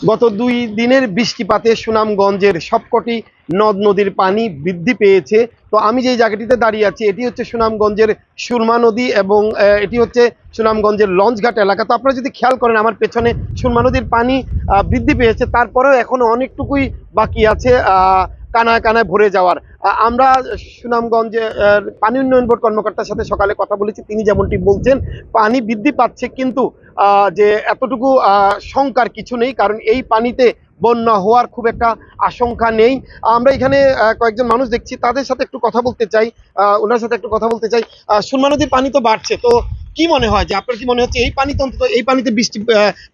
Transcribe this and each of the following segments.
গত 2 দিনের বৃষ্টিপাতে সুনামগঞ্জের সবকটি নদ নদীর পানি বৃদ্ধি পেয়েছে। তো আমি যে জায়গাটিতে দাঁড়িয়ে আছি এটি হচ্ছে সুনামগঞ্জের সুরমা নদী এবং এটি হচ্ছে সুনামগঞ্জের লঞ্চঘাট এলাকা। তো আপনারা যদি খেয়াল করেন আমার পেছনে সুরমা নদীর পানি বৃদ্ধি পেয়েছে, তারপরেও এখনো অনেকটুকুই বাকি আছে কানায় কানায় ভরে যাওয়ার। আমরা সুনামগঞ্জে পানি উন্নয়ন বোর্ড কর্মকর্তার সাথে সকালে কথা বলেছি, তিনি যেমনটি বলছেন পানি বৃদ্ধি পাচ্ছে, কিন্তু যে এতটুকু শঙ্কার কিছু নেই, কারণ এই পানিতে বন্যা হওয়ার খুব একটা আশঙ্কা নেই। আমরা এখানে কয়েকজন মানুষ দেখছি, তাদের সাথে একটু কথা বলতে চাই, ওনার সাথে একটু কথা বলতে চাই। সুরমা নদীর পানি তো বাড়ছে, তো কি মনে হয় যে আপনার কি মনে হচ্ছে এই পানিতে অন্তত এই পানিতে বৃষ্টি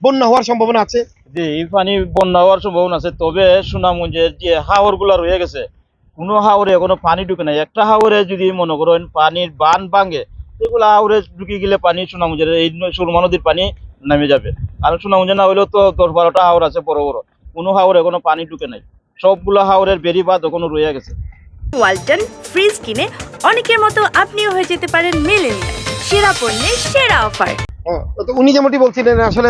বন্যা হওয়ার সম্ভাবনা আছে? যে এই পানি বন্যা হওয়ার সম্ভাবনা আছে, তবে সুনামগঞ্জের যে হাওর গুলা রয়ে গেছে, কোনো হাওরে এখনো পানি ঢুকে নাই। একটা হাওরে যদি মনে করেন পানির বান ভাঙে, এগুলো হাওরে ঢুকে গেলে পানি সুনামগঞ্জের এই সুরমা নদীর পানি নামে যাবে। আর সুনামগঞ্জে না হলেও তো 10-12টা হাওর আছে বড় বড়, কোনো হাওরে এখনো পানি ঢুকে নাই। সবগুলো হাওরের বেরি বাঁধ এখনো রয়ে গেছে। ওয়ালটন ফ্রিজ কিনে অনেকের মতো আপনিও হয়ে যেতে পারেন মিলেনিয়াল, সেরা পণ্যের সেরা অফার। তো উনি যেমনটি বলছিলেন আসলে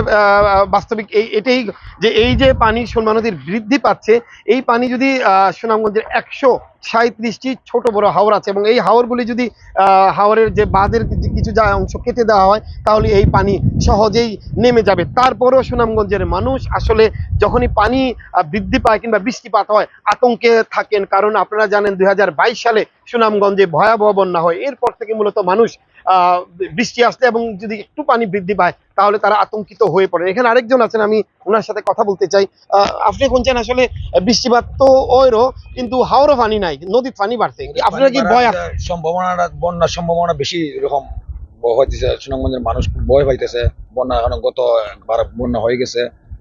বাস্তবিক এটাই যে এই যে পানি সুরমা নদীর বৃদ্ধি পাচ্ছে, এই পানি যদি সুনামগঞ্জের 137টি ছোট বড় হাওর আছে এবং এই হাওরগুলি যদি হাওরের যে বাঁধের কিছু অংশ কেটে দেওয়া হয়, তাহলে এই পানি সহজেই নেমে যাবে। তারপরেও সুনামগঞ্জের মানুষ আসলে যখনই পানি বৃদ্ধি পায় কিংবা বৃষ্টিপাত হয় আতঙ্কে থাকেন, কারণ আপনারা জানেন 2022 সালে সুনামগঞ্জে ভয়াবহ বন্যা হয়। এরপর থেকে মূলত মানুষ বৃষ্টি আসলে এবং যদি একটু পানি বৃদ্ধি পায় তাহলে তারা আতঙ্কিত হয়ে পড়ে। এখানে আরেকজন আছেন, আমি ওনার সাথে কথা বলতে চাই। আপনি কোনছেন আসলে বৃষ্টিপাত তো ওইরও, কিন্তু হাওরও পানি নাই, নদীর পানি বাড়ছে, আপনারা কি ভয় আছে? সম্ভাবনাটা বন্যার সম্ভাবনা বেশি এরকম হইতেছে। সুনামগঞ্জের মানুষ খুব ভয় পাইতেছে। বন্যা এখন গতবার বন্যা হয়ে গেছে,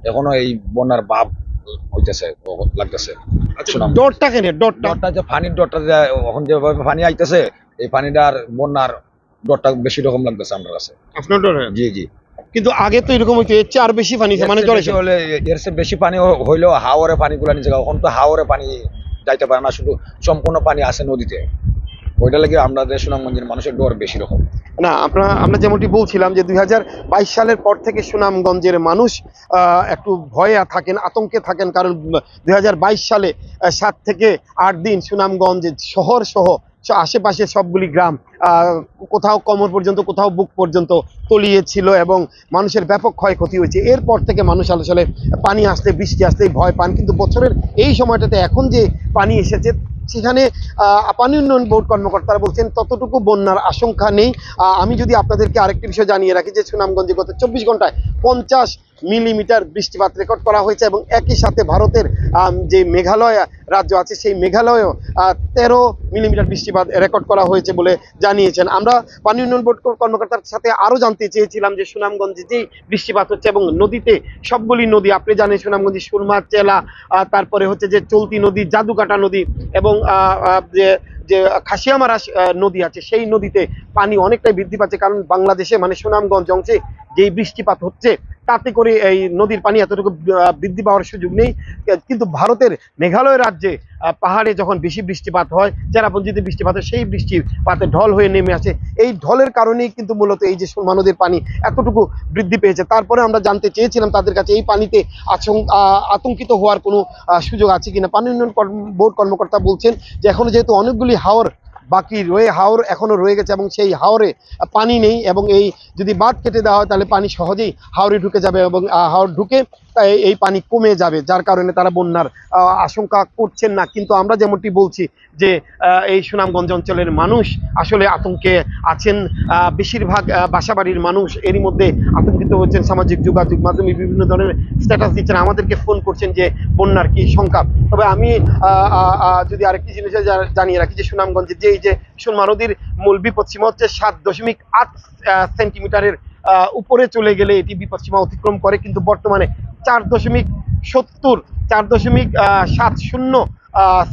এখনো এই বন্যার ভাব হইতেছে, লাগতেছে। ডরটা কেন? ডরটা যে পানির ডরটা যে এখন যেভাবে পানি আইতেছে, এই পানিটার বন্যার ডরটা বেশি রকম লাগতেছে আমার কাছে। আপনার ডর? জি জি। কিন্তু আগে তো এরকম হইতো, এর চেয়ে আর বেশি পানি মানে এর চেয়ে বেশি পানি হইলেও হাওরে পানি গুলা নিচে, এখন তো হাওরে পানি যাইতে পারে না, শুধু সম্পূর্ণ পানি আছে নদীতে। ওইটা লাগে আমাদের সুনামগঞ্জের মানুষের ডর বেশি রকম। না, আমরা যেমনটি বলছিলাম যে 2022 সালের পর থেকে সুনামগঞ্জের মানুষ একটু ভয়ে থাকেন, আতঙ্কে থাকেন, কারণ 2022 সালে 7 থেকে 8 দিন সুনামগঞ্জ শহর সহ আশেপাশে সবগুলি গ্রাম কোথাও কোমর পর্যন্ত কোথাও বুক পর্যন্ত তলিয়েছিল এবং মানুষের ব্যাপক ক্ষয়ক্ষতি হয়েছে। এরপর থেকে মানুষ আসলে পানি আসলে বৃষ্টি আসলেই ভয় পান, কিন্তু বছরের এই সময়টাতে এখন যে পানি এসেছে সেখানে পানি উন্নয়ন বোর্ড কর্মকর্তারা বলছেন ততটুকু বন্যার আশঙ্কা নেই। আমি যদি আপনাদেরকে আরেকটি বিষয় জানিয়ে রাখি যে সুনামগঞ্জে গত 24 ঘন্টায় 50 মিলিমিটার বৃষ্টিপাত রেকর্ড করা হয়েছে এবং একই সাথে ভারতের যে মেঘালয় রাজ্য আছে সেই মেঘালয়েও 13 মিলিমিটার বৃষ্টিপাত রেকর্ড করা হয়েছে বলে জানিয়েছেন। আমরা পানি উন্নয়ন বোর্ড কর্মকর্তার সাথে আরও জানতে চেয়েছিলাম যে সুনামগঞ্জে যেই বৃষ্টিপাত হচ্ছে এবং নদীতে সবগুলি নদী আপনি জানেন সুনামগঞ্জে সুরমা, চেলা, তারপরে হচ্ছে যে চলতি নদী, জাদুকাটা নদী এবং যে যে খাসিয়ামারা নদী আছে সেই নদীতে পানি অনেকটাই বৃদ্ধি পাচ্ছে, কারণ বাংলাদেশে মানে সুনামগঞ্জ অংশে যেই বৃষ্টিপাত হচ্ছে তাতে করে এই নদীর পানি এতটুকু বৃদ্ধি পাওয়ার সুযোগ নেই। কিন্তু ভারতের মেঘালয় রাজ্যে পাহাড়ে যখন বেশি বৃষ্টিপাত হয়, চেরাপুঞ্জিতে বৃষ্টিপাত হয়, সেই বৃষ্টিপাতে ঢল হয়ে নেমে আসে। এই ঢলের কারণেই কিন্তু মূলত এই যে সুরমা নদীর পানি এতটুকু বৃদ্ধি পেয়েছে। তারপরে আমরা জানতে চেয়েছিলাম তাদের কাছে এই পানিতে আতঙ্কিত হওয়ার কোনো সুযোগ আছে কিনা। পানি উন্নয়ন বোর্ড কর্মকর্তা বলছেন যে এখনো যেহেতু অনেকগুলি হাওর বাকি হাওর এখনো রয়ে গেছে এবং সেই হাওরে পানি নেই এবং এই যদি বাঁধ কেটে দেওয়া হয় তাহলে পানি সহজেই হাওরে ঢুকে যাবে এবং হাওর ঢুকে এই পানি কমে যাবে, যার কারণে তারা বন্যার আশঙ্কা করছেন না। কিন্তু আমরা যেমনটি বলছি যে এই সুনামগঞ্জ অঞ্চলের মানুষ আসলে আতঙ্কে আছেন। বেশিরভাগ বাসাবাড়ির মানুষ এরই মধ্যে আতঙ্কিত হচ্ছেন, সামাজিক যোগাযোগ মাধ্যমে বিভিন্ন ধরনের স্ট্যাটাস দিচ্ছেন, আমাদেরকে ফোন করছেন যে বন্যার কি সংখ্যা। তবে আমি যদি আরেকটি জিনিস জানিয়ে রাখি যে সুনামগঞ্জে যে এই যে সুরমা নদীর মূল বিপদসীমা হচ্ছে 7.8 সেন্টিমিটারের উপরে চলে গেলে এটি বিপদসীমা অতিক্রম করে, কিন্তু বর্তমানে 4.70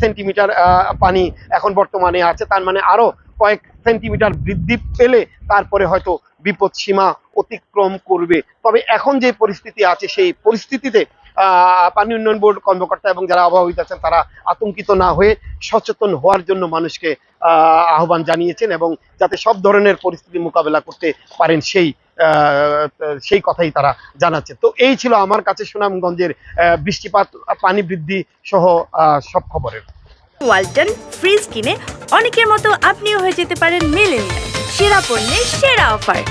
সেন্টিমিটার পানি এখন বর্তমানে আছে। তার মানে আরো কয়েক সেন্টিমিটার বৃদ্ধি পেলে তারপরে হয়তো বিপদ সীমা অতিক্রম করবে। তবে এখন যে পরিস্থিতি আছে সেই পরিস্থিতিতে পানি উন্নয়ন বোর্ড কর্মকর্তা এবং যারা আবহাওয়াবিদ আছেন তারা আতঙ্কিত না হয়ে সচেতন হওয়ার জন্য মানুষকে আহ্বান জানিয়েছেন এবং যাতে সব ধরনের পরিস্থিতি মোকাবেলা করতে পারেন সেই কথাই তারা জানাচ্ছে। তো এই ছিল আমার কাছে সুনামগঞ্জের বৃষ্টিপাত, পানি বৃদ্ধি সহ সব খবরের। ওয়ালটন ফ্রিজ কিনে অনেকের মতো আপনিও হয়ে যেতে পারেন মিলেনিয়াল। সেরা পণ্যের সেরা অফার।